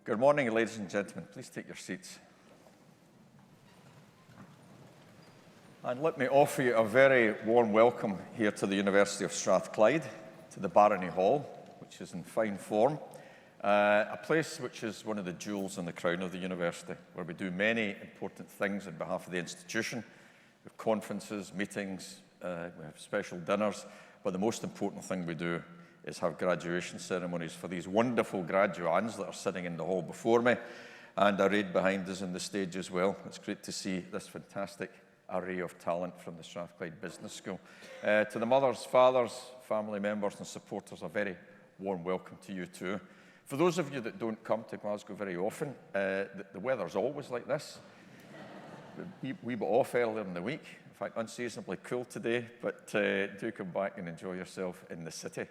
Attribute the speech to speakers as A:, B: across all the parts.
A: Good morning, ladies and gentlemen. Please take your seats. And let me offer you a very warm welcome here to the University of Strathclyde, to the Barony Hall, which is in fine form. A place which is one of the jewels in the crown of the university, where we do many important things on behalf of the institution. We have conferences, meetings, we have special dinners, but the most important thing we do is have graduation ceremonies for these wonderful graduands that are sitting in the hall before me, and arrayed behind us on the stage as well. It's great to see this fantastic array of talent from the Strathclyde Business School. To the mothers, fathers, family members and supporters, a very warm welcome to you too. For those of you that don't come to Glasgow very often, the weather's always like this. We were off earlier in the week, in fact unseasonably cool today, but do come back and enjoy yourself in the city.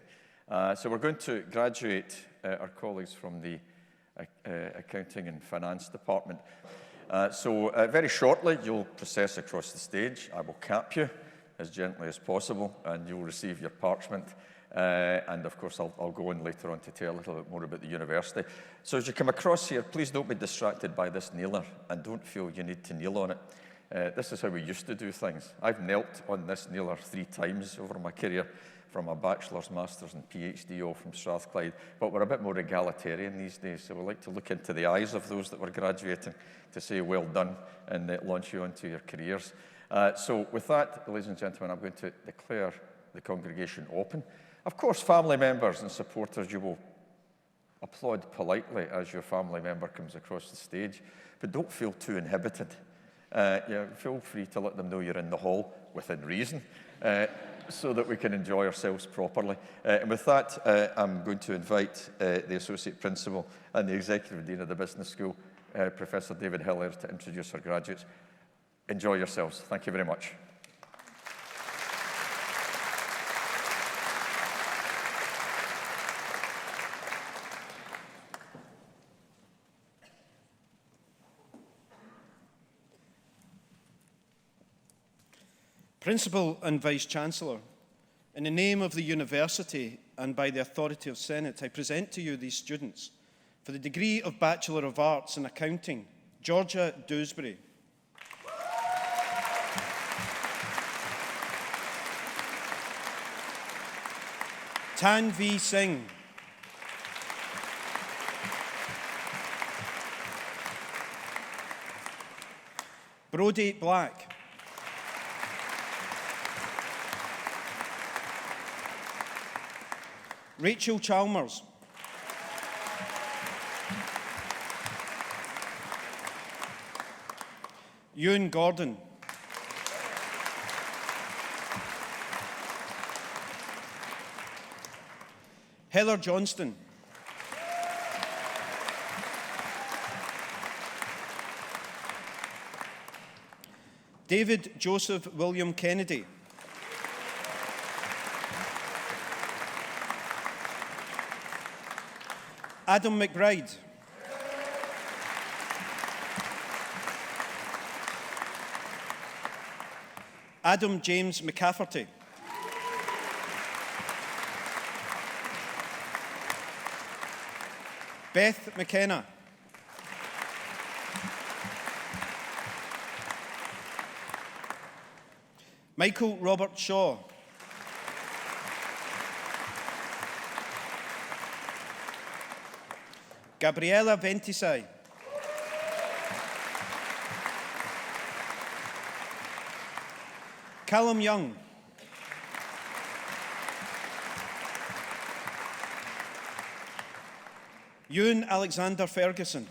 A: So we're going to graduate our colleagues from the Accounting and Finance Department. So very shortly you'll process across the stage. I will cap you as gently as possible and you'll receive your parchment. And of course I'll go on later on to tell a little bit more about the university. So as you come across here, please don't be distracted by this kneeler and don't feel you need to kneel on it. This is how we used to do things. I've knelt on this kneeler 3 times over my career, from a bachelor's, master's and PhD all from Strathclyde, but we're a bit more egalitarian these days, so we like to look into the eyes of those that were graduating to say well done and launch you onto your careers. So with that, ladies and gentlemen, I'm going to declare the congregation open. Of course, family members and supporters, you will applaud politely as your family member comes across the stage, but don't feel too inhibited. Feel free to let them know you're in the hall within reason, so that we can enjoy ourselves properly. And with that, I'm going to invite the Associate Principal and the Executive Dean of the Business School, Professor David Hiller, to introduce our graduates. Enjoy yourselves. Thank you very much.
B: Principal and Vice-Chancellor, in the name of the University and by the authority of Senate, I present to you these students for the degree of Bachelor of Arts in Accounting, Georgia Dewsbury. Tanvi Singh. Brodie Black. Rachel Chalmers. Ewan Gordon. Heather Johnston. David Joseph William Kennedy. Adam McBride. Adam James McCafferty. Beth McKenna. Michael Robert Shaw. Gabriella Ventisai. Callum Young. Ewan Alexander Ferguson.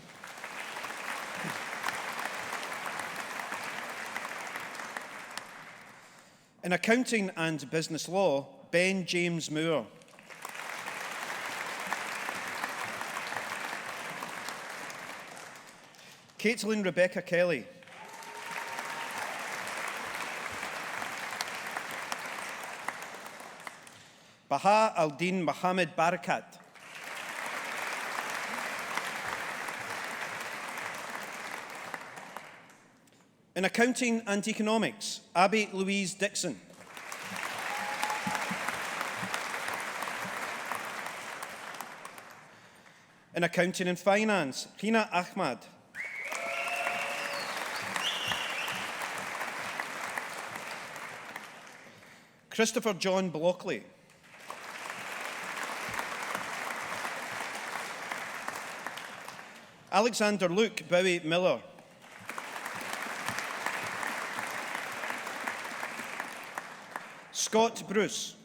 B: In Accounting and Business Law, Ben James Moore. Caitlin Rebecca Kelly. Baha Aldin Mohammed Barakat. In Accounting and Economics, Abby Louise Dixon. In Accounting and Finance, Hina Ahmad. Christopher John Blockley. Alexander Luke Bowie Miller. Scott Bruce.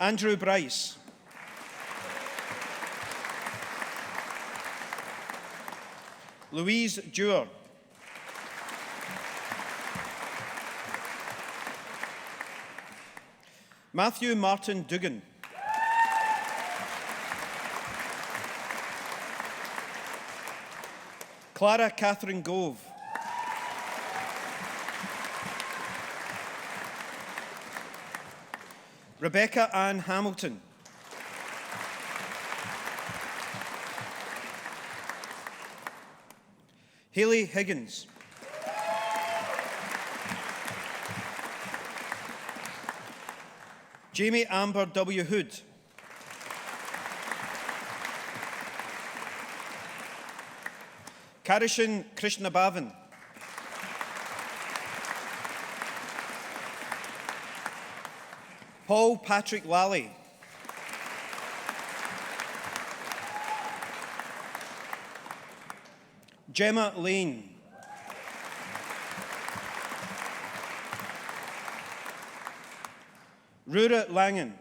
B: Andrew Bryce. Louise Dewar. Matthew Martin Dugan. Clara Catherine Gove. Rebecca Ann Hamilton. Hayley Higgins. Jamie Amber W. Hood. Karishan Krishnabhavan. Paul Patrick Lally. Gemma Lane. Rura Langen.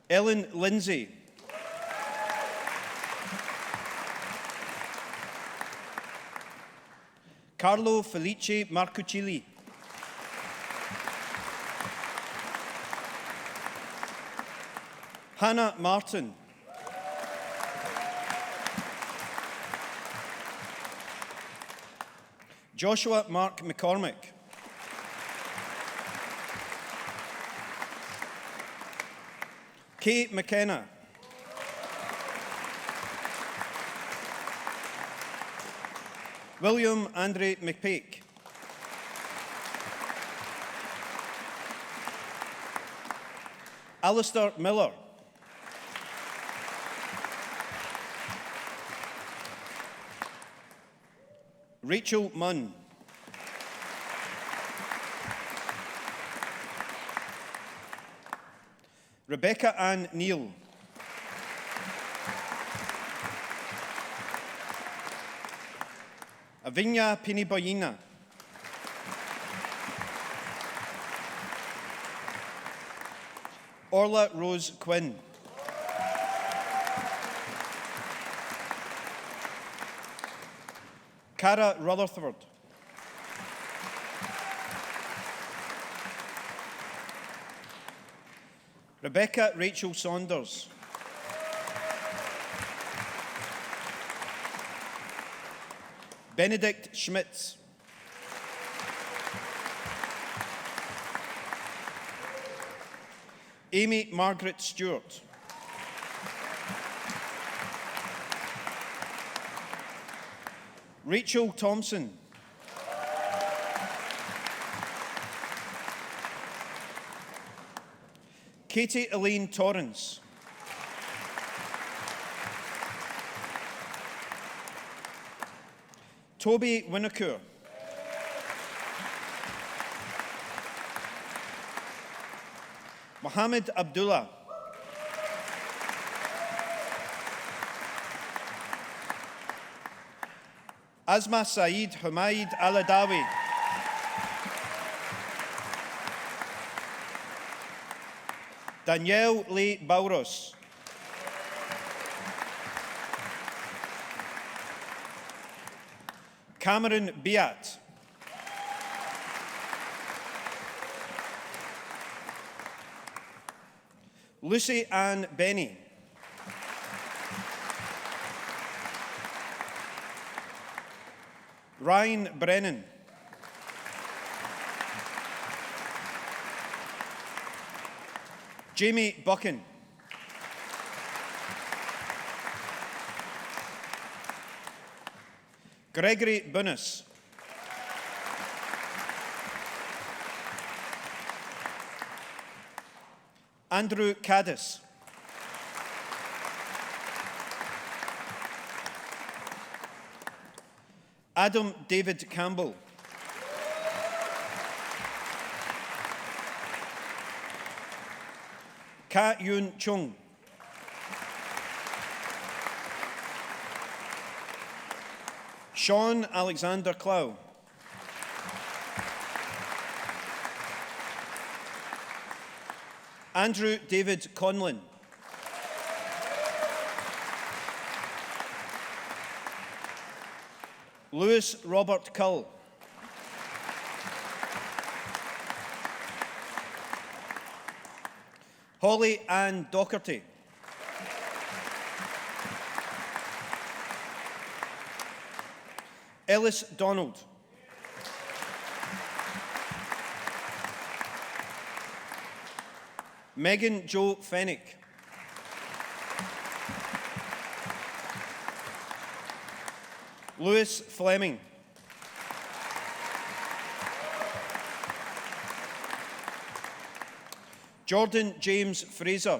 B: Ellen Lindsay. Carlo Felice Marcucilli. Hannah Martin. Joshua Mark McCormick. Kate McKenna. William Andre McPake. Alistair Miller. Rachel Munn. Rebecca Ann Neal. Avinya Piniboyina. Orla Rose Quinn. Cara Rutherford. Rebecca Rachel Saunders. Benedict Schmitz. Amy Margaret Stewart. Rachel Thompson. Katie Elaine Torrance. Toby Winokur. Mohammed Abdullah. Asma Saeed Humaid Aladawi. Danielle Lee Bauros. Cameron Biat. Lucy Ann Benny. Ryan Brennan. Jamie Buchan. Gregory Bunnis. Andrew Caddis. Adam David Campbell. Ka Yoon Chung. Sean Alexander Clow. Andrew David Conlon. Lewis Robert Cull. Holly Ann Docherty. Ellis Donald. Megan Jo Fennick. Lewis Fleming. Jordan James Fraser.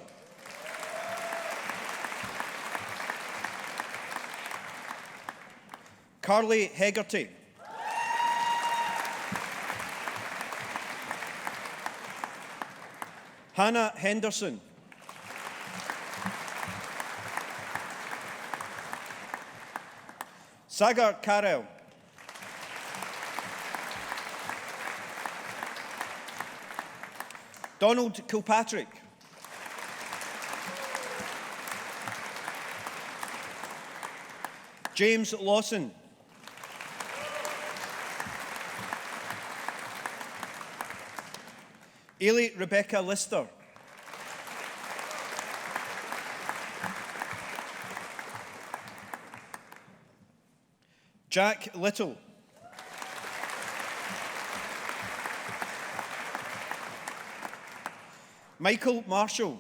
B: Carly Hegarty. Hannah Henderson. Sagar Karel. Donald Kilpatrick. James Lawson. Ailey Rebecca Lister. Jack Little. Michael Marshall.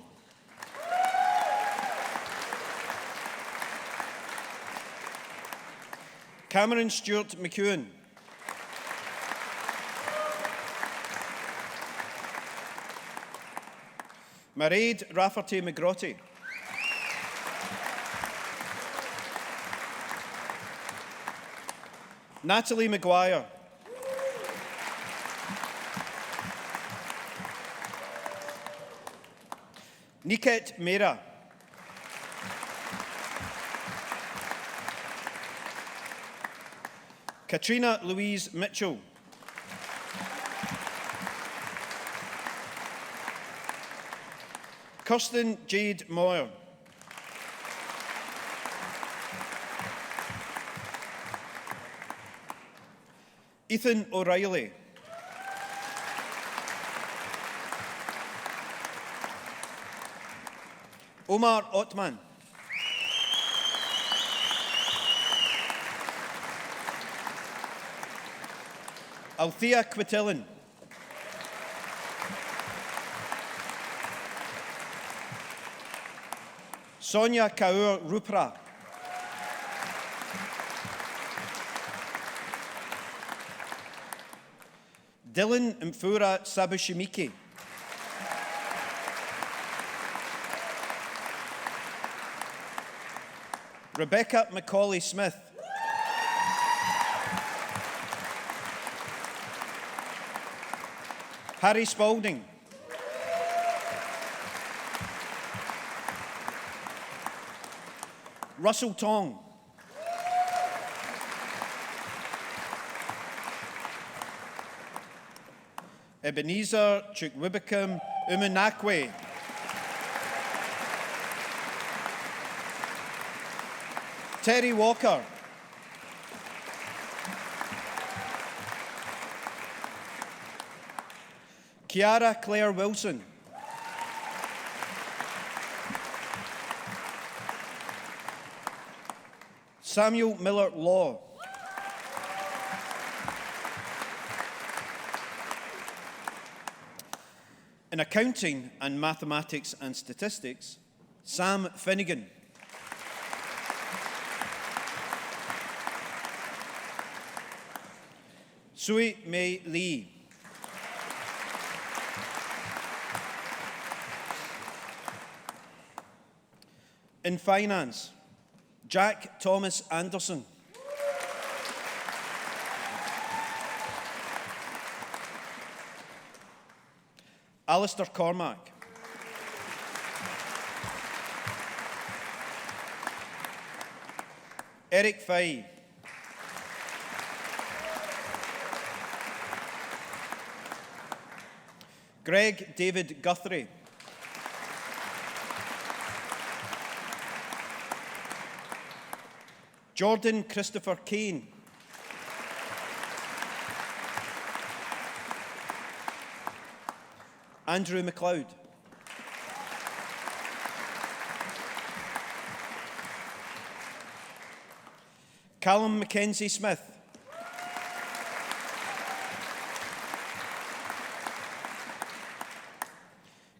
B: Cameron Stewart McEwen. Mairead Rafferty McGrotty. Natalie Maguire. Niket Mehra. Katrina Louise Mitchell. Kirsten Jade Moyer. Ethan O'Reilly. Omar Ottman. Althea Quitillin. Sonia Kaur Rupra. Dylan Mfura Sabushimiki. Rebecca Macaulay Smith. Harry Spalding. Russell Tong. Ebenezer Chukwubikem Umunakwe. Terry Walker. Kiara Claire Wilson. Samuel Miller Law. In accounting and mathematics and statistics, Sam Finnegan. Sui Mei Lee. In finance, Jack Thomas Anderson. Alistair Cormack. Eric Fye. Greg David Guthrie. Jordan Christopher Kane. Andrew MacLeod. Callum Mackenzie Smith.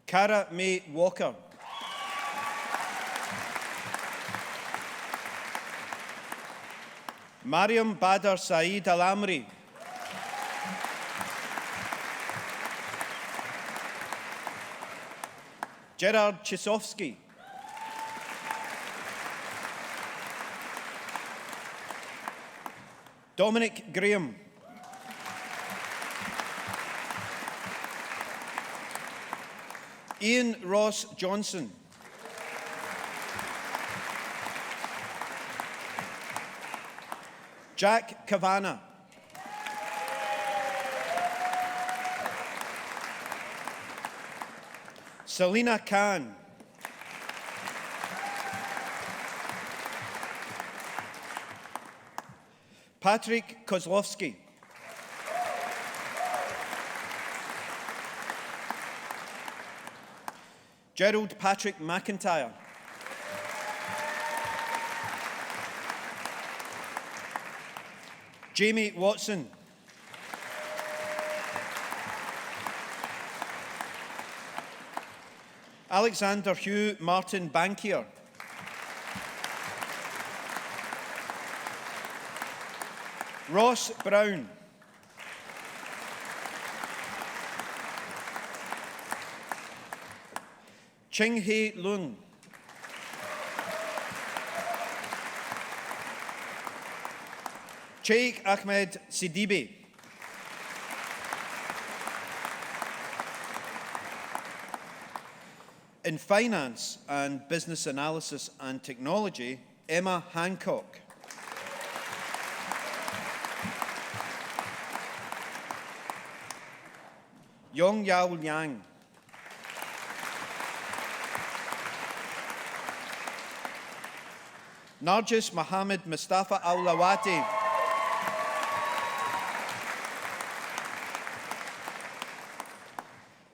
B: Cara May Walker. Mariam Badr Saeed Al-Amri. Gerard Chisovsky. Dominic Graham. Ian Ross Johnson. Jack Kavanagh. Selina Khan. Patrick Kozlowski. Gerald Patrick McIntyre. Jamie Watson. Alexander Hugh Martin Bankier. Ross Brown. Ching Hei Lung. Sheikh Ahmed Sidibe. In finance and business analysis and technology, Emma Hancock. Yong Yao Liang. Narjis Mohammed Mustafa Al-Lawati.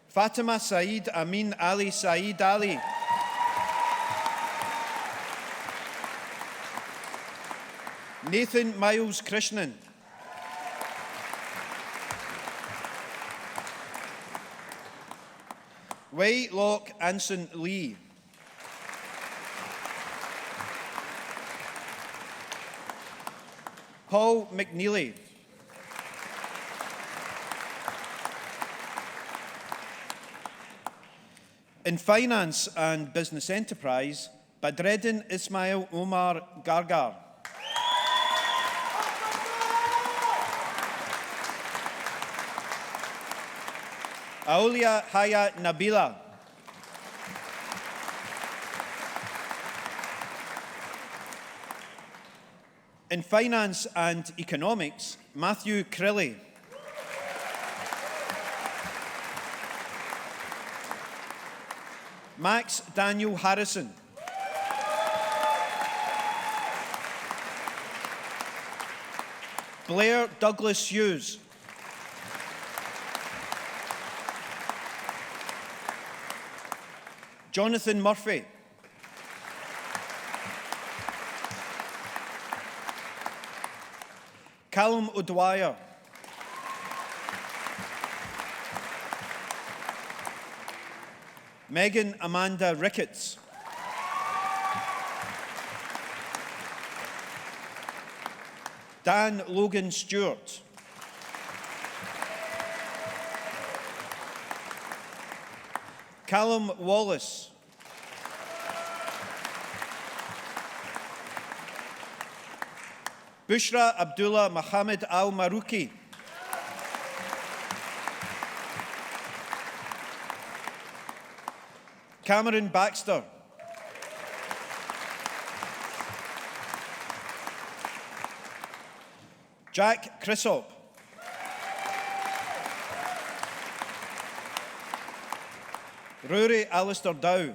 B: Fatima Saeed Amin Ali Saeed Ali. Nathan Miles Krishnan. Wei Lok Anson Lee. Paul McNeely. In finance and business enterprise, Badreddin Ismail Omar Gargar. Aulia Haya Nabila. In finance and economics, Matthew Crilly. Max Daniel Harrison. Blair Douglas Hughes. Jonathan Murphy. Callum O'Dwyer. Megan Amanda Ricketts. Dan Logan Stewart. Callum Wallace. Bushra Abdullah Mohammed Al Marouki. Cameron Baxter. Jack Chrysop. Rory Alistair Dow.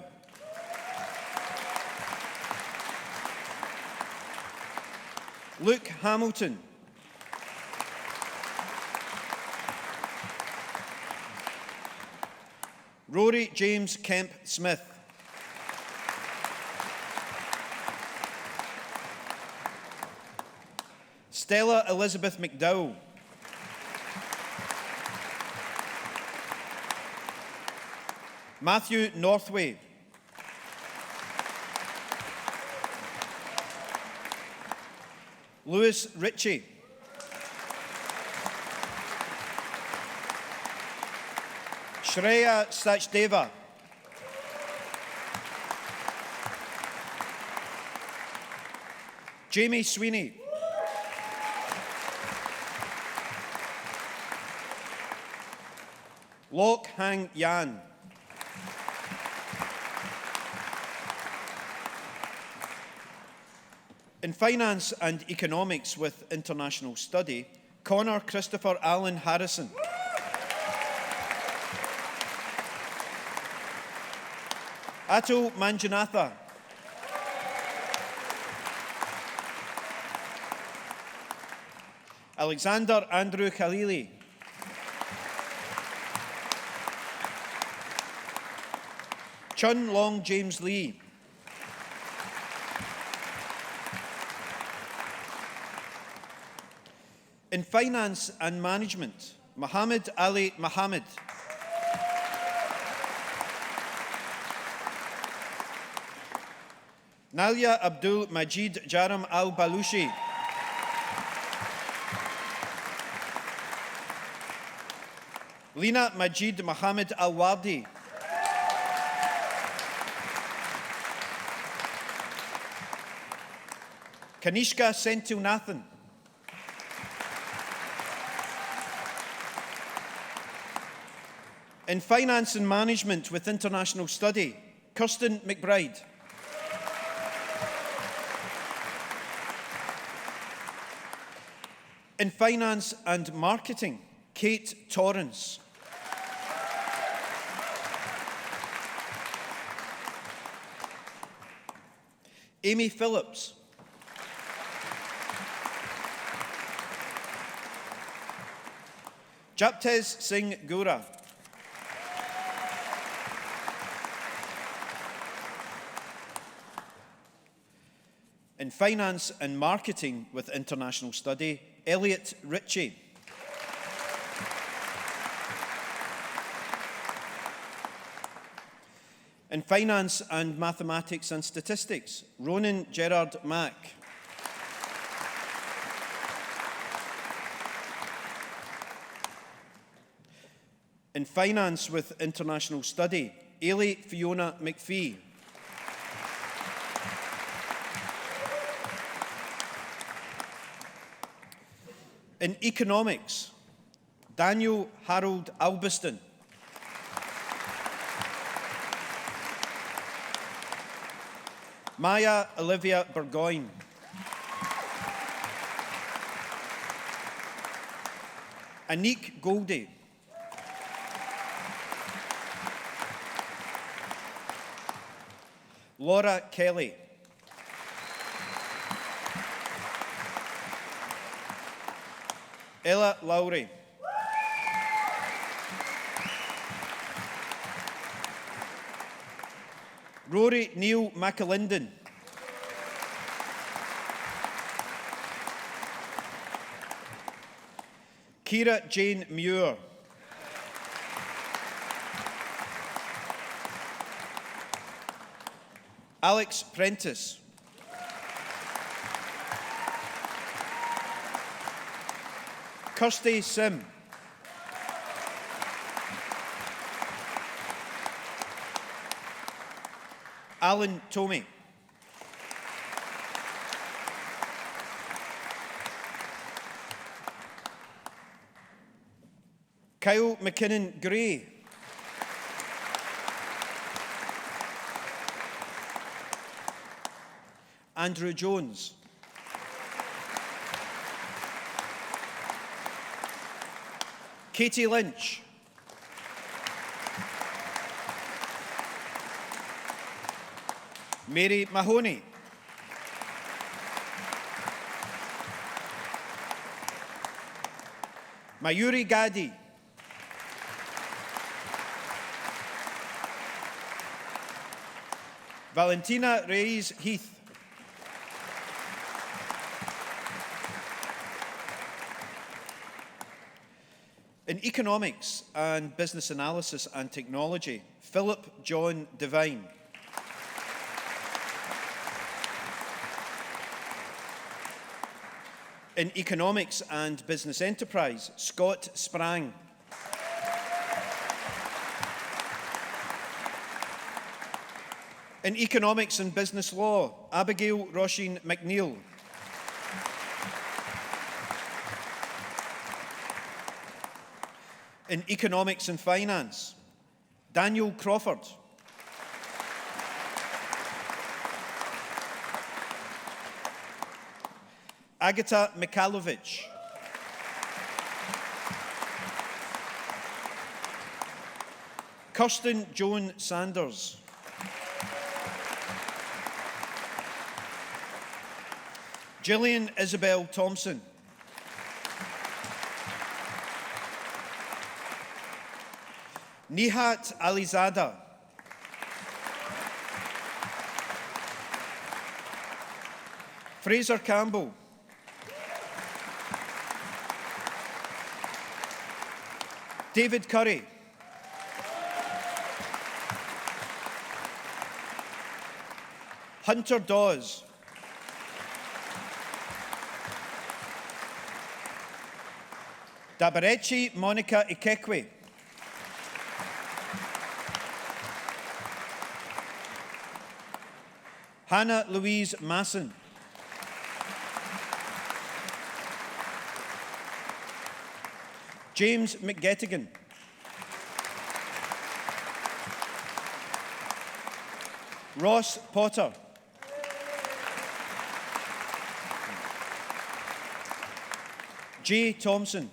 B: Luke Hamilton. Rory James Kemp Smith. Stella Elizabeth McDowell. Matthew Northway. Lewis Ritchie. Shreya Sachdeva. Jamie Sweeney. Lok Hang Yan. In Finance and Economics with International Study, Connor Christopher Allen Harrison. Atul Manjunatha. Alexander Andrew Khalili. Chun Long James Lee. In Finance and Management, Mohammed Ali Mohammed. Nalia Abdul Majid Jaram Al Balushi. Lina Majid Mohammed Al Wardi. Kanishka Senthil Nathan. In Finance and Management with International Study, Kirsten McBride. In Finance and Marketing, Kate Torrance. Amy Phillips. Japtez Singh Gura. In Finance and Marketing with International Study, Elliot Ritchie. In Finance and Mathematics and Statistics, Ronan Gerard Mack. In Finance with International Study, Ailey Fiona McPhee. In Economics, Daniel Harold Albiston. Maya Olivia Burgoyne. Anique Goldie. Laura Kelly. Ella Lowry. Rory Neil McAlinden. Kira Jane Muir. Alex Prentice. Kirsty Sim. Alan Tomey. Kyle McKinnon-Gray. Andrew Jones. Katie Lynch. Mary Mahoney. Mayuri Gadi. Valentina Reyes Heath. In Economics and Business Analysis and Technology, Philip John Devine. In Economics and Business Enterprise, Scott Sprang. In Economics and Business Law, Abigail Roisin McNeill. In Economics and Finance, Daniel Crawford. Agata Mikhailovich. Kirsten Joan Sanders. Gillian Isabel Thompson. Nihat Alizada. Fraser Campbell. David Curry. Hunter Dawes. Dabarechi Monica Ikekwe. Hannah Louise Masson. James McGettigan. Ross Potter. Jay Thompson.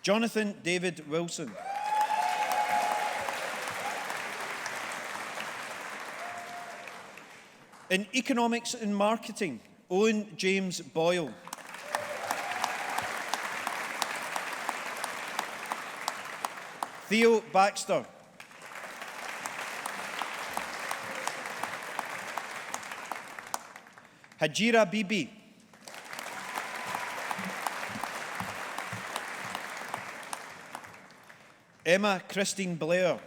B: Jonathan David Wilson. In Economics and Marketing, Owen James Boyle. Theo Baxter. Hajira Bibi. Emma Christine Blair.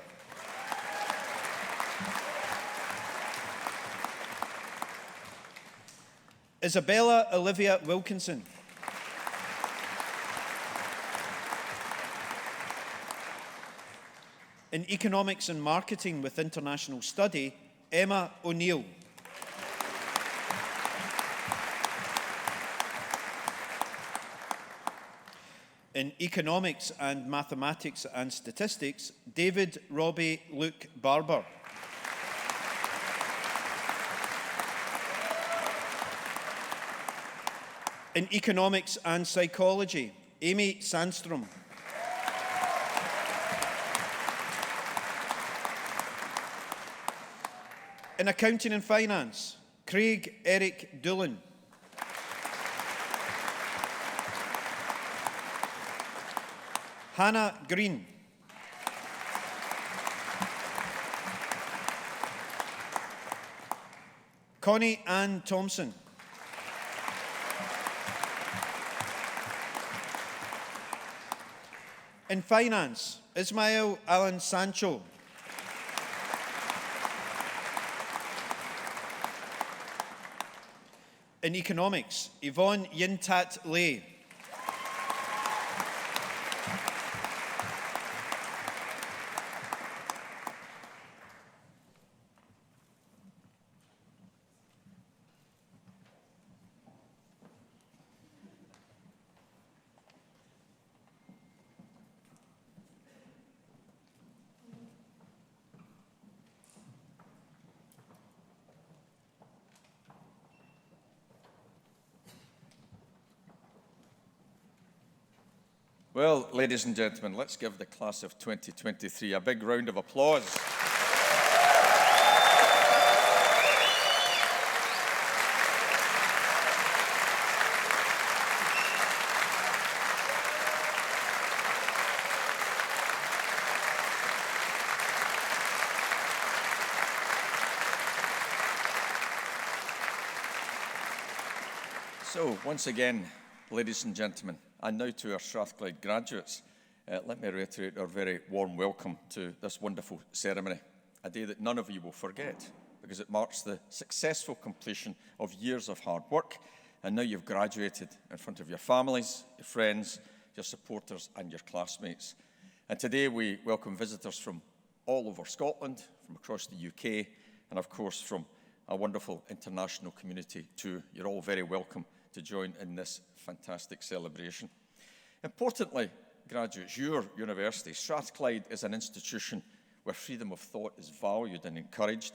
B: Isabella Olivia Wilkinson. In Economics and Marketing with International Study, Emma O'Neill. In Economics and Mathematics and Statistics, David Robbie Luke Barber. In Economics and Psychology, Amy Sandstrom. In Accounting and Finance, Craig Eric Doolan. Hannah Green. Connie Ann Thompson. In Finance, Ismail Alan Sancho. In Economics, Yvonne Yintat Lay.
A: Well, ladies and gentlemen, let's give the class of 2023 a big round of applause. So, once again, ladies and gentlemen, and now to our Strathclyde graduates, let me reiterate our very warm welcome to this wonderful ceremony, a day that none of you will forget, because it marks the successful completion of years of hard work, and now you've graduated in front of your families, your friends, your supporters and your classmates. And today we welcome visitors from all over Scotland, from across the UK, and of course from a wonderful international community too. You're all very welcome to join in this fantastic celebration. Importantly, graduates, your university, Strathclyde, is an institution where freedom of thought is valued and encouraged.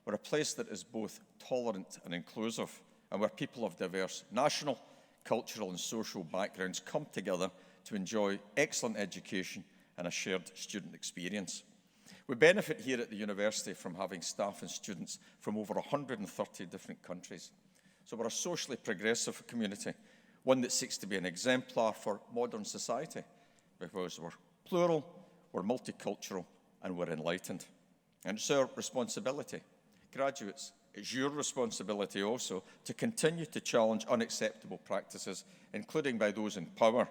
A: We're a place that is both tolerant and inclusive, and where people of diverse national, cultural and social backgrounds come together to enjoy excellent education and a shared student experience. We benefit here at the university from having staff and students from over 130 different countries. So we're a socially progressive community, one that seeks to be an exemplar for modern society, because we're plural, we're multicultural, and we're enlightened. And it's our responsibility. Graduates, it's your responsibility also to continue to challenge unacceptable practices, including by those in power,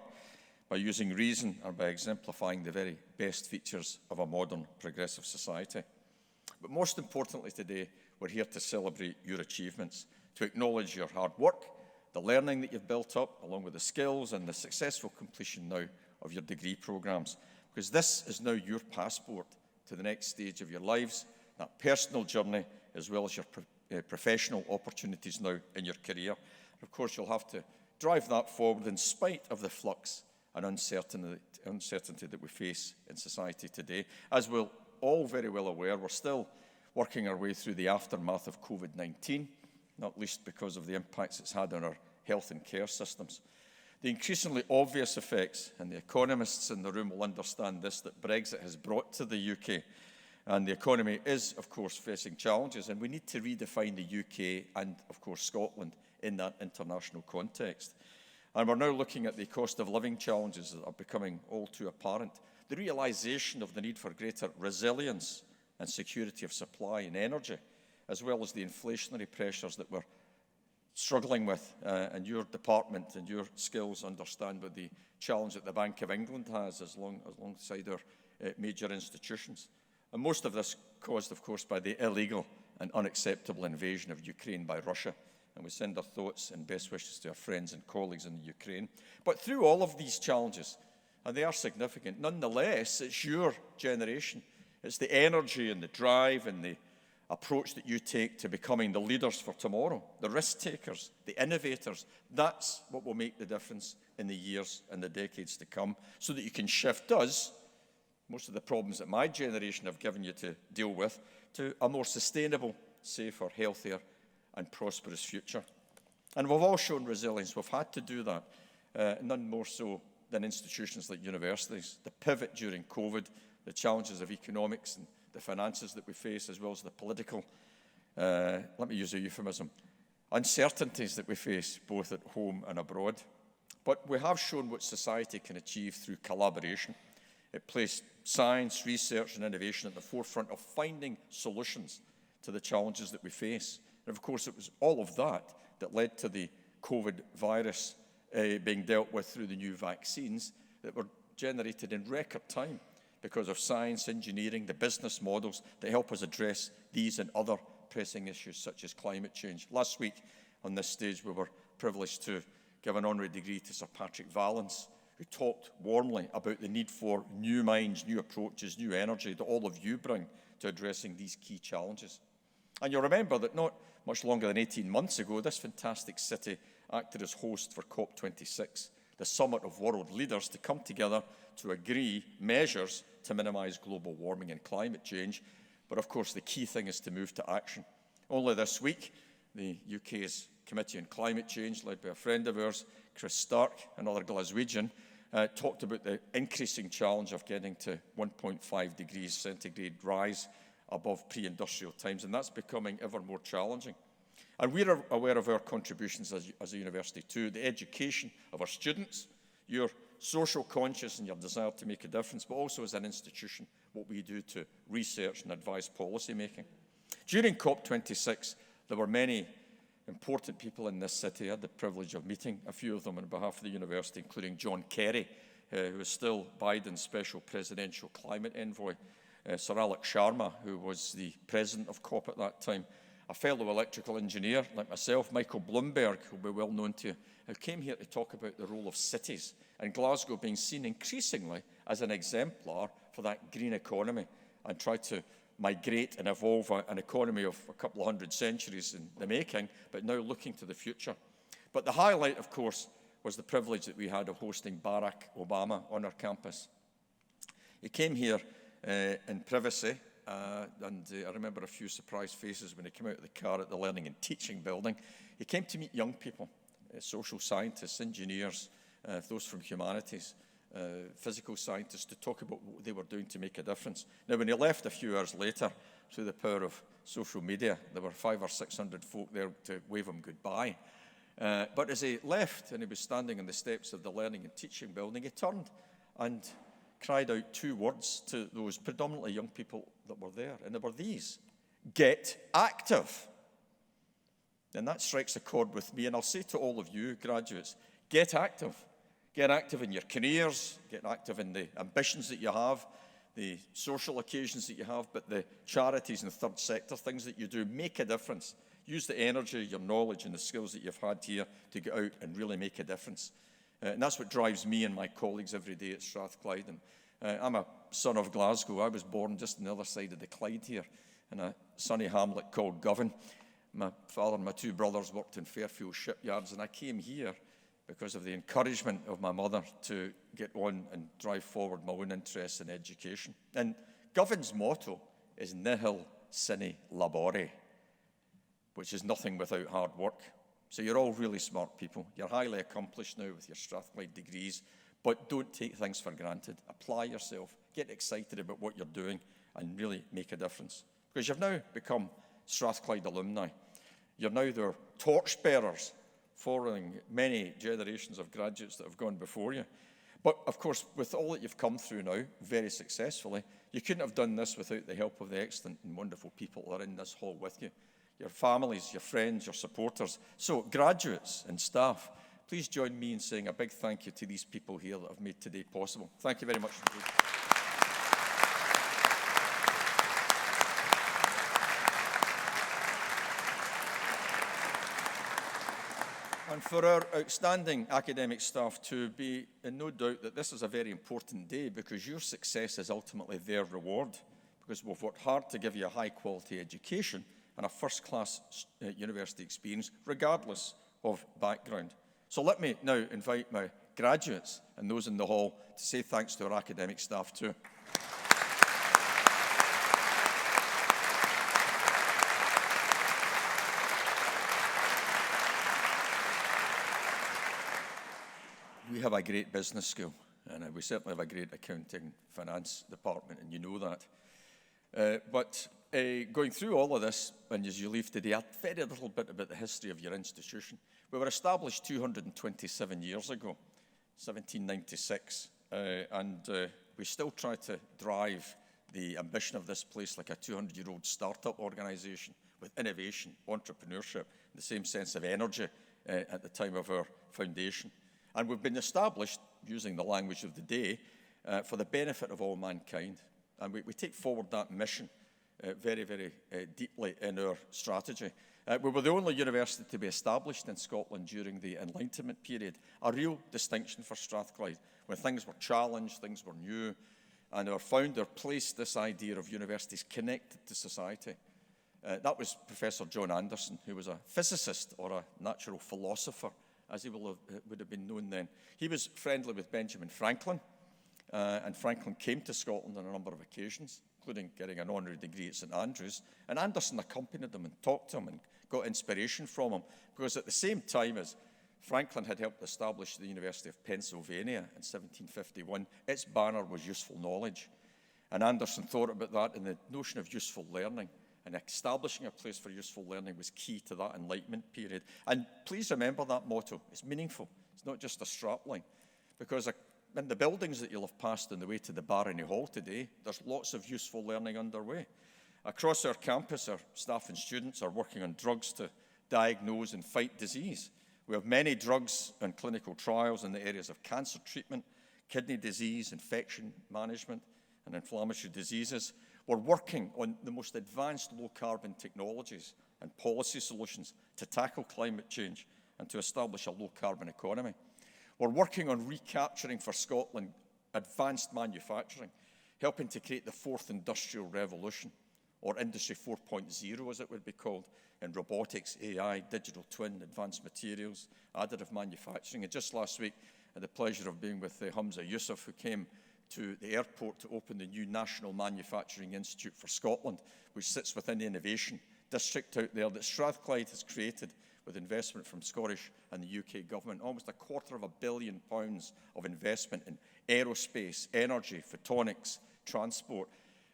A: by using reason and by exemplifying the very best features of a modern, progressive society. But most importantly today, we're here to celebrate your achievements, to acknowledge your hard work, the learning that you've built up, along with the skills and the successful completion now of your degree programmes, because this is now your passport to the next stage of your lives, that personal journey, as well as your professional opportunities now in your career. And of course, you'll have to drive that forward in spite of the flux and uncertainty that we face in society today. As we're all very well aware, we're still working our way through the aftermath of COVID-19, not least because of the impacts it's had on our health and care systems. The increasingly obvious effects, and the economists in the room will understand this, that Brexit has brought to the UK. And the economy is, of course, facing challenges, and we need to redefine the UK and, of course, Scotland in that international context. And we're now looking at the cost of living challenges that are becoming all too apparent. The realisation of the need for greater resilience and security of supply and energy, as well as the inflationary pressures that we're struggling with, and your department and your skills understand what the challenge that the Bank of England has alongside our major institutions. And most of this caused, of course, by the illegal and unacceptable invasion of Ukraine by Russia. And we send our thoughts and best wishes to our friends and colleagues in the Ukraine. But through all of these challenges, and they are significant, nonetheless, it's your generation. It's the energy and the drive and the approach that you take to becoming the leaders for tomorrow, the risk takers, the innovators. That's what will make the difference in the years and the decades to come, so that you can shift us, most of the problems that my generation have given you to deal with, to a more sustainable, safer, healthier and prosperous future. And we've all shown resilience. We've had to do that, none more so than institutions like universities. The pivot during COVID, the challenges of economics and the finances that we face, as well as the political, let me use a euphemism, uncertainties that we face both at home and abroad. But we have shown what society can achieve through collaboration. It placed science, research and innovation at the forefront of finding solutions to the challenges that we face. And of course, it was all of that that led to the COVID virus being dealt with through the new vaccines that were generated in record time because of science, engineering, the business models that help us address these and other pressing issues such as climate change. Last week on this stage, we were privileged to give an honorary degree to Sir Patrick Vallance, who talked warmly about the need for new minds, new approaches, new energy that all of you bring to addressing these key challenges. And you'll remember that not much longer than 18 months ago, this fantastic city acted as host for COP26, the summit of world leaders to come together to agree measures to minimise global warming and climate change. But of course, the key thing is to move to action. Only this week, the UK's Committee on Climate Change, led by a friend of ours, Chris Stark, another Glaswegian, talked about the increasing challenge of getting to 1.5 degrees centigrade rise above pre-industrial times, and that's becoming ever more challenging. And we're aware of our contributions as a university too, the education of our students, your social conscience and your desire to make a difference, but also as an institution, what we do to research and advise policy making. During COP26, there were many important people in this city. I had the privilege of meeting a few of them on behalf of the university, including John Kerry, who is still Biden's special presidential climate envoy, Sir Alec Sharma, who was the president of COP at that time, a fellow electrical engineer like myself, Michael Bloomberg, who will be well known to you, who came here to talk about the role of cities and Glasgow being seen increasingly as an exemplar for that green economy and try to migrate and evolve an economy of a couple of hundred centuries in the making, but now looking to the future. But the highlight, of course, was the privilege that we had of hosting Barack Obama on our campus. He came here in privacy, and I remember a few surprised faces when he came out of the car at the Learning and Teaching building. He came to meet young people, social scientists, engineers, those from humanities, physical scientists, to talk about what they were doing to make a difference. Now, when he left a few hours later, through the power of social media, there were 500 or 600 folk there to wave him goodbye. But as he left and he was standing on the steps of the Learning and Teaching building, he turned and cried out two words to those predominantly young people that were there. And they were these: get active. And that strikes a chord with me. And I'll say to all of you graduates, get active. Get active in your careers, get active in the ambitions that you have, the social occasions that you have, but the charities and third sector things that you do, make a difference. Use the energy, your knowledge and the skills that you've had here to get out and really make a difference. And that's what drives me and my colleagues every day at Strathclyde. And I'm a son of Glasgow. I was born just on the other side of the Clyde here in a sunny hamlet called Govan. My father and my two brothers worked in Fairfield shipyards, and I came here because of the encouragement of my mother to get on and drive forward my own interests in education. And Govan's motto is nihil sine labore, which is nothing without hard work. So you're all really smart people. You're highly accomplished now with your Strathclyde degrees, but don't take things for granted. Apply yourself, get excited about what you're doing, and really make a difference. Because you've now become Strathclyde alumni. You're now their torchbearers, following many generations of graduates that have gone before you. But of course, with all that you've come through now, very successfully, you couldn't have done this without the help of the excellent and wonderful people that are in this hall with you. Your families, your friends, your supporters. So graduates and staff, please join me in saying a big thank you to these people here that have made today possible. Thank you very much indeed. And for our outstanding academic staff to be in no doubt that this is a very important day, because your success is ultimately their reward, because we've worked hard to give you a high-quality education and a first-class university experience, regardless of background. So let me now invite my graduates and those in the hall to say thanks to our academic staff too. We have a great business school, and we certainly have a great accounting finance department, and you know that. But going through all of this, and as you leave today, a very little bit about the history of your institution. We were established 227 years ago, 1796, and we still try to drive the ambition of this place like a 200-year-old startup organisation with innovation, entrepreneurship, the same sense of energy at the time of our foundation. And we've been established, using the language of the day, for the benefit of all mankind. And we take forward that mission very, very deeply in our strategy. We were the only university to be established in Scotland during the Enlightenment period, a real distinction for Strathclyde, when things were challenged, things were new, and our founder placed this idea of universities connected to society. That was Professor John Anderson, who was a physicist or a natural philosopher, as he would have been known then. He was friendly with Benjamin Franklin, and Franklin came to Scotland on a number of occasions, including getting an honorary degree at St Andrews, and Anderson accompanied him and talked to him and got inspiration from him, because at the same time as Franklin had helped establish the University of Pennsylvania in 1751. Its banner was useful knowledge. And Anderson thought about that, and the notion of useful learning and establishing a place for useful learning was key to that Enlightenment period. And please remember that motto. It's meaningful. It's not just a strapline. Because in the buildings that you'll have passed on the way to the Barony Hall today, there's lots of useful learning underway. Across our campus, our staff and students are working on drugs to diagnose and fight disease. We have many drugs and clinical trials in the areas of cancer treatment, kidney disease, infection management, and inflammatory diseases. We're working on the most advanced low-carbon technologies and policy solutions to tackle climate change and to establish a low-carbon economy. We're working on recapturing for Scotland advanced manufacturing, helping to create the fourth industrial revolution, or Industry 4.0 as it would be called, in robotics, AI, digital twin, advanced materials, additive manufacturing. And just last week, I had the pleasure of being with Hamza Yusuf, who came to the airport to open the new National Manufacturing Institute for Scotland, which sits within the innovation district out there that Strathclyde has created with investment from Scottish and the UK government. Almost £250 million of investment in aerospace, energy, photonics, transport,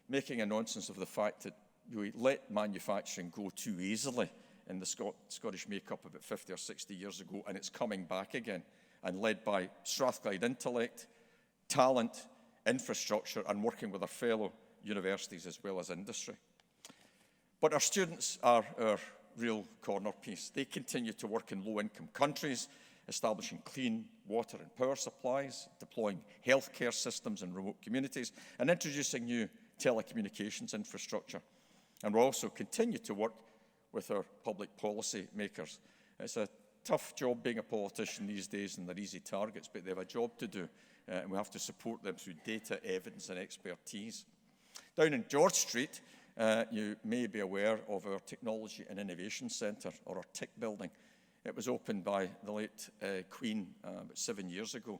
A: making a nonsense of the fact that we let manufacturing go too easily in the Scottish make-up about 50 or 60 years ago, and it's coming back again, and led by Strathclyde intellect, talent, infrastructure, and working with our fellow universities as well as industry. But our students are our real corner piece. They continue to work in low-income countries, establishing clean water and power supplies, deploying healthcare systems in remote communities, and introducing new telecommunications infrastructure. And we'll also continue to work with our public policy makers. It's a tough job being a politician these days, and they're easy targets, but they have a job to do, and we have to support them through data, evidence, and expertise. Down in George Street, you may be aware of our Technology and Innovation Centre, or our TIC building. It was opened by the late Queen about 7 years ago.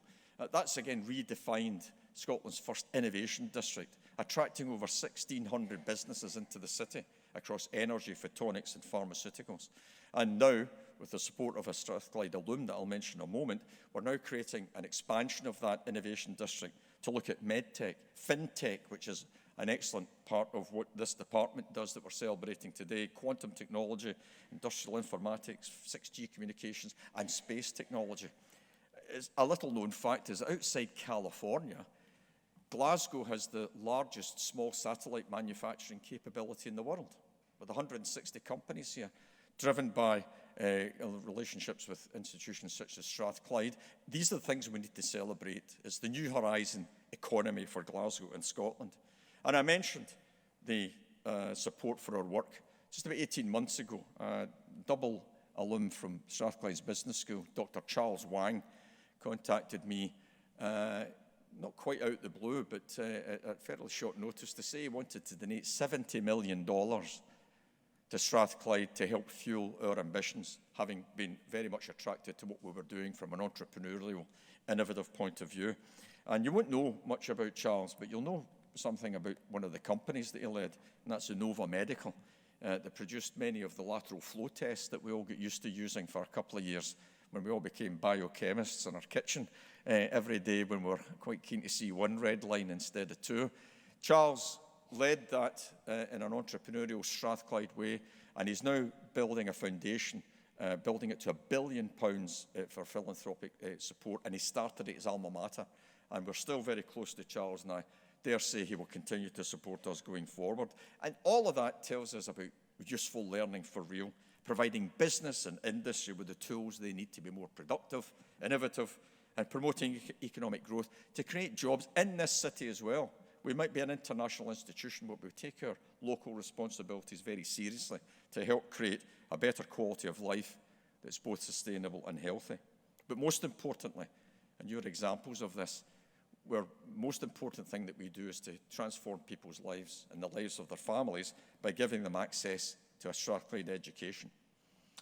A: That's again redefined Scotland's first innovation district, attracting over 1,600 businesses into the city across energy, photonics, and pharmaceuticals. And now, with the support of a Strathclyde alum that I'll mention in a moment, we're now creating an expansion of that innovation district to look at medtech, fintech, which is an excellent part of what this department does that we're celebrating today, quantum technology, industrial informatics, 6G communications, and space technology. It's a little-known fact is that outside California, Glasgow has the largest small satellite manufacturing capability in the world, with 160 companies here, driven by relationships with institutions such as Strathclyde. These are the things we need to celebrate. It's the new horizon economy for Glasgow and Scotland. And I mentioned the support for our work. Just about 18 months ago, a double alum from Strathclyde's Business School, Dr. Charles Wang, contacted me, not quite out the blue, but at fairly short notice, to say he wanted to donate $70 million to Strathclyde to help fuel our ambitions, having been very much attracted to what we were doing from an entrepreneurial, innovative point of view. And you won't know much about Charles, but you'll know something about one of the companies that he led, and that's Innova Medical, that produced many of the lateral flow tests that we all get used to using for a couple of years when we all became biochemists in our kitchen every day when we're quite keen to see one red line instead of two. Charles led that in an entrepreneurial Strathclyde way, and he's now building a foundation, building it to £1 billion for philanthropic support, and he started at his alma mater. And we're still very close to Charles, and I dare say he will continue to support us going forward. And all of that tells us about useful learning for real, providing business and industry with the tools they need to be more productive, innovative, and promoting economic growth to create jobs in this city as well. We might be an international institution, but we take our local responsibilities very seriously to help create a better quality of life that's both sustainable and healthy. But most importantly, and you're examples of this, the most important thing that we do is to transform people's lives and the lives of their families by giving them access to a Strathclyde education.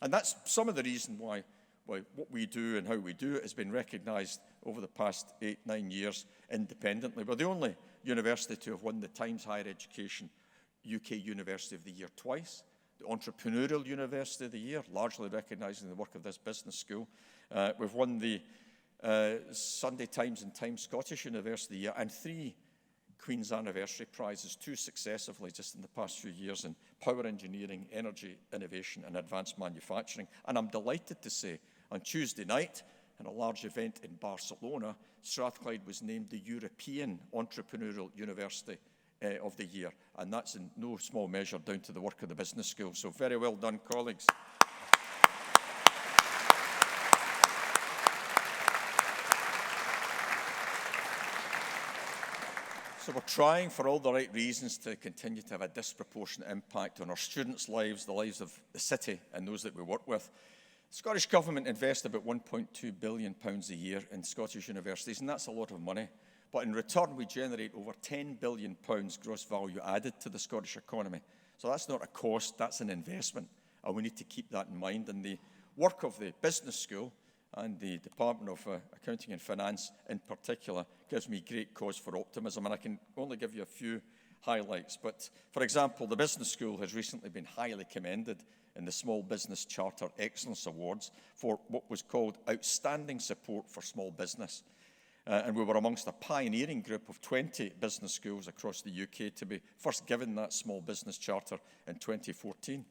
A: And that's some of the reason why what we do and how we do it has been recognised over the past 8-9 years independently. We're the only university to have won the Times Higher Education UK University of the Year twice, the Entrepreneurial University of the Year, largely recognising the work of this business school, We've won the Sunday Times and Times Scottish University Year and 3 Queen's Anniversary Prizes, 2 successively just in the past few years in power engineering, energy innovation and advanced manufacturing. And I'm delighted to say on Tuesday night, in a large event in Barcelona, Strathclyde was named the European Entrepreneurial University of the Year. And that's in no small measure down to the work of the business school. So very well done, colleagues. So we're trying, for all the right reasons, to continue to have a disproportionate impact on our students' lives, the lives of the city and those that we work with. The Scottish Government invests about £1.2 billion a year in Scottish universities, and that's a lot of money. But in return, we generate over £10 billion gross value added to the Scottish economy. So that's not a cost, that's an investment, and we need to keep that in mind. And the work of the business school and the Department of Accounting and Finance in particular gives me great cause for optimism, and I can only give you a few highlights. But, for example, the business school has recently been highly commended in the Small Business Charter Excellence Awards for what was called Outstanding Support for Small Business. And we were amongst a pioneering group of 20 business schools across the UK to be first given that Small Business Charter in 2014.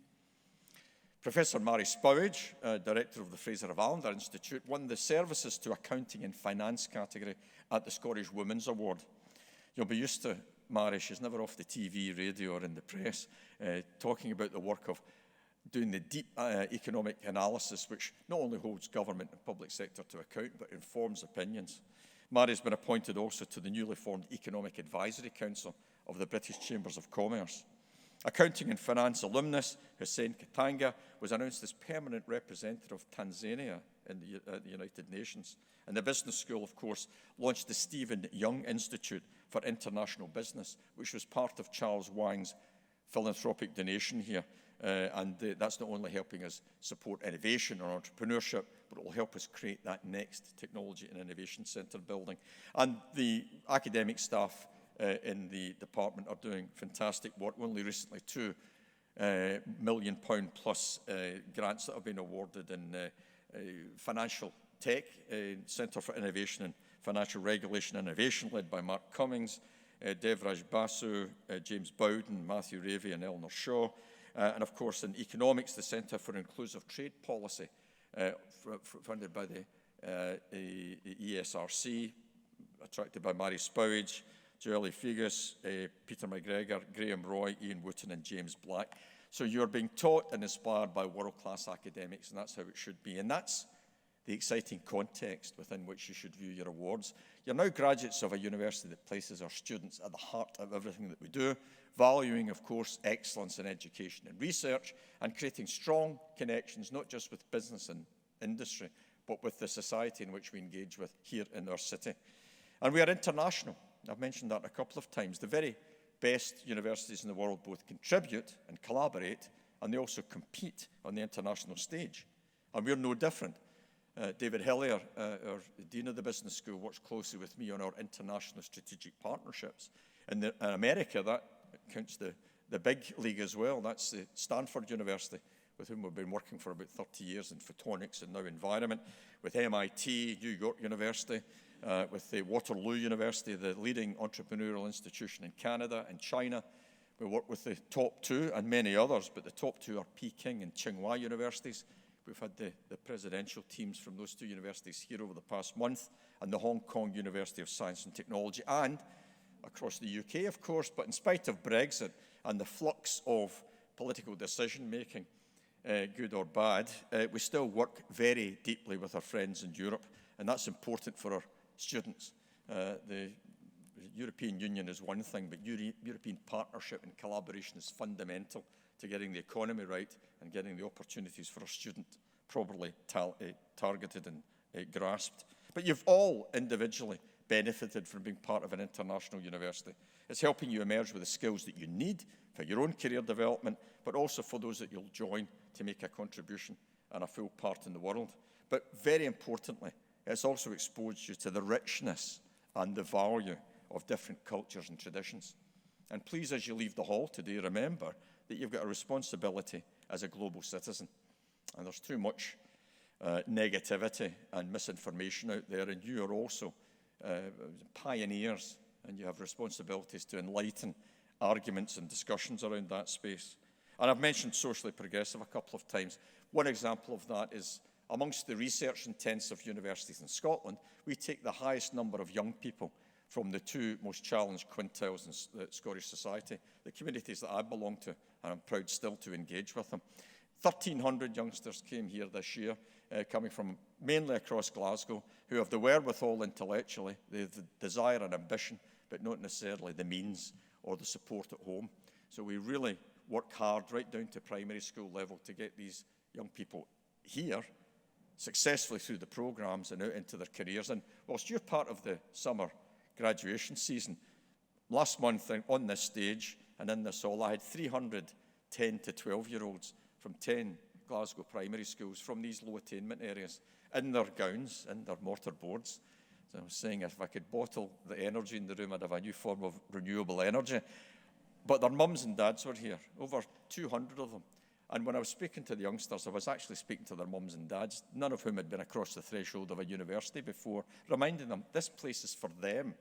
A: Professor Mary Spowage, Director of the Fraser of Allender Institute, won the Services to Accounting and Finance category at the Scottish Women's Award. You'll be used to Mary, she's never off the TV, radio or in the press, talking about the work of doing the deep economic analysis which not only holds government and public sector to account but informs opinions. Mary's been appointed also to the newly formed Economic Advisory Council of the British Chambers of Commerce. Accounting and Finance alumnus Hussein Katanga was announced as permanent representative of Tanzania in the United Nations. And the business school, of course, launched the Stephen Young Institute for International Business, which was part of Charles Wang's philanthropic donation here. That's not only helping us support innovation or entrepreneurship, but it will help us create that next technology and innovation centre building. And the academic staff in the department are doing fantastic work. Only recently £2 million plus grants that have been awarded in financial tech, Centre for Innovation and Financial Regulation and Innovation, led by Mark Cummings, Devraj Basu, James Bowden, Matthew Ravey and Eleanor Shaw. And of course in economics, the Centre for Inclusive Trade Policy, funded by the ESRC, attracted by Mary Spowage, Joelle Figus, Peter McGregor, Graham Roy, Ian Wooten and James Black. So you're being taught and inspired by world-class academics, and that's how it should be. And that's the exciting context within which you should view your awards. You're now graduates of a university that places our students at the heart of everything that we do, valuing, of course, excellence in education and research, and creating strong connections, not just with business and industry, but with the society in which we engage with here in our city. And we are international. I've mentioned that a couple of times. The very best universities in the world both contribute and collaborate, and they also compete on the international stage. And we're no different. David Hillier, our Dean of the Business School, works closely with me on our international strategic partnerships. In America, that counts the big league as well. That's the Stanford University, with whom we've been working for about 30 years in photonics and now environment, with MIT, New York University, with the Waterloo University, the leading entrepreneurial institution in Canada and China. We work with the top 2 and many others, but the top 2 are Peking and Tsinghua universities. We've had the presidential teams from those 2 universities here over the past month, and the Hong Kong University of Science and Technology, and across the UK, of course. But in spite of Brexit and the flux of political decision-making, good or bad, we still work very deeply with our friends in Europe, and that's important for our students. The European Union is one thing, but European partnership and collaboration is fundamental to getting the economy right and getting the opportunities for our students properly targeted and grasped. But you've all individually benefited from being part of an international university. It's helping you emerge with the skills that you need for your own career development, but also for those that you'll join to make a contribution and a full part in the world. But very importantly, it's also exposed you to the richness and the value of different cultures and traditions. And please, as you leave the hall today, remember that you've got a responsibility as a global citizen. And there's too much negativity and misinformation out there, and you are also pioneers, and you have responsibilities to enlighten arguments and discussions around that space. And I've mentioned socially progressive a couple of times. One example of that is amongst the research-intensive universities in Scotland, we take the highest number of young people from the two most challenged quintiles in the Scottish society, the communities that I belong to, and I'm proud still to engage with them. 1,300 youngsters came here this year, coming from mainly across Glasgow, who have the wherewithal intellectually, the desire and ambition, but not necessarily the means or the support at home. So we really work hard right down to primary school level to get these young people here successfully through the programmes and out into their careers. And whilst you're part of the summer graduation season, last month on this stage and in this hall, I had 300 10 to 12-year-olds from 10 Glasgow primary schools from these low attainment areas in their gowns, in their mortar boards. So I was saying if I could bottle the energy in the room, I'd have a new form of renewable energy. But their mums and dads were here, over 200 of them. And when I was speaking to the youngsters, I was actually speaking to their mums and dads, none of whom had been across the threshold of a university before, reminding them this place is for them,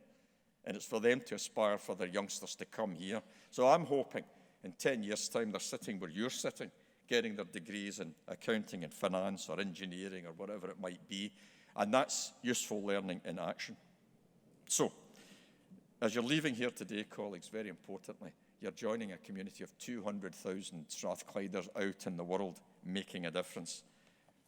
A: and it's for them to aspire for their youngsters to come here. So I'm hoping in 10 years' time they're sitting where you're sitting, getting their degrees in accounting and finance or engineering or whatever it might be. And that's useful learning in action. So, as you're leaving here today, colleagues, very importantly, you're joining a community of 200,000 Strathclyders out in the world making a difference.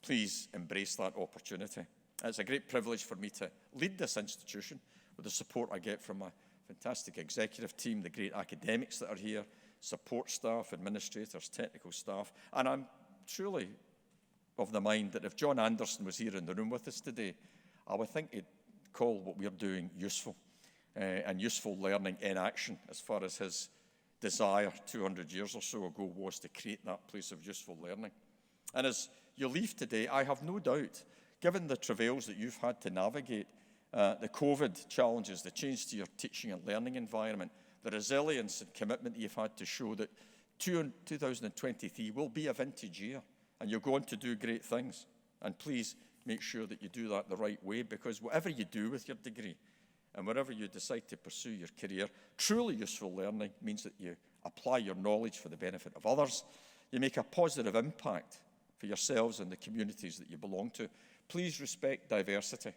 A: Please embrace that opportunity. It's a great privilege for me to lead this institution with the support I get from my fantastic executive team, the great academics that are here, support staff, administrators, technical staff. And I'm truly of the mind that if John Anderson was here in the room with us today, I would think he'd call what we're doing useful and useful learning in action, as far as his desire 200 years or so ago was to create that place of useful learning. And as you leave today, I have no doubt, given the travails that you've had to navigate, the COVID challenges, the change to your teaching and learning environment, the resilience and commitment that you've had to show, that 2023 will be a vintage year and you're going to do great things. And please make sure that you do that the right way, because whatever you do with your degree and wherever you decide to pursue your career, truly useful learning means that you apply your knowledge for the benefit of others. You make a positive impact for yourselves and the communities that you belong to. Please respect diversity,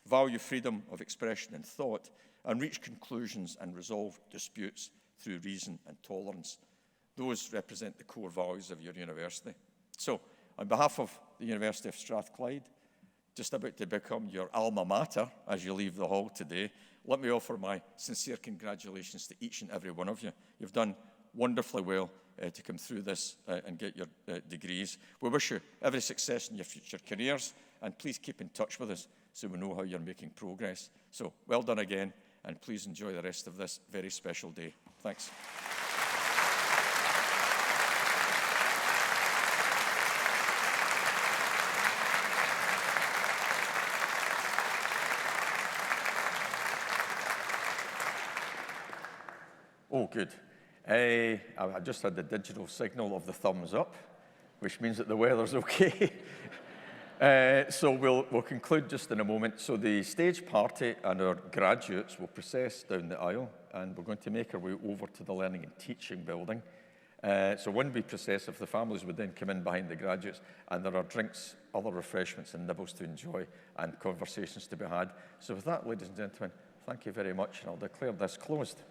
A: value freedom of expression and thought, and reach conclusions and resolve disputes through reason and tolerance. Those represent the core values of your university. So, on behalf of the University of Strathclyde, just about to become your alma mater as you leave the hall today, let me offer my sincere congratulations to each and every one of you. You've done wonderfully well to come through this and get your degrees. We wish you every success in your future careers, and please keep in touch with us so we know how you're making progress. So, well done again, and please enjoy the rest of this very special day. Thanks. Oh, good. I just had the digital signal of the thumbs up, which means that the weather's okay. So we'll conclude just in a moment. So the stage party and our graduates will process down the aisle, and we're going to make our way over to the Learning and Teaching building. So when we process, if the families would then come in behind the graduates, and there are drinks, other refreshments and nibbles to enjoy, and conversations to be had. So with that, ladies and gentlemen, thank you very much, and I'll declare this closed.